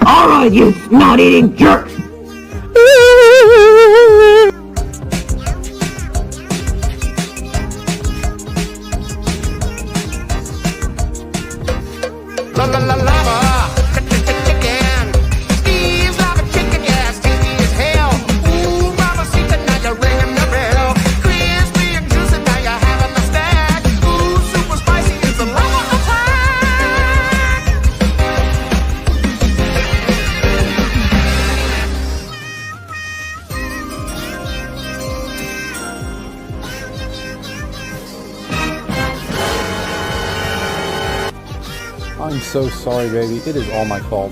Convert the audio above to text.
Alright, you snot-eating jerk! La la la lava, chicken. Steve's lava chicken, yeah, tasty as hell. Ooh, mama, see now you're ringing the bell. Crispy and juicy, now you're having a snack. Ooh, super spicy, it's a lava attack. I'm so sorry, baby. It is all my fault.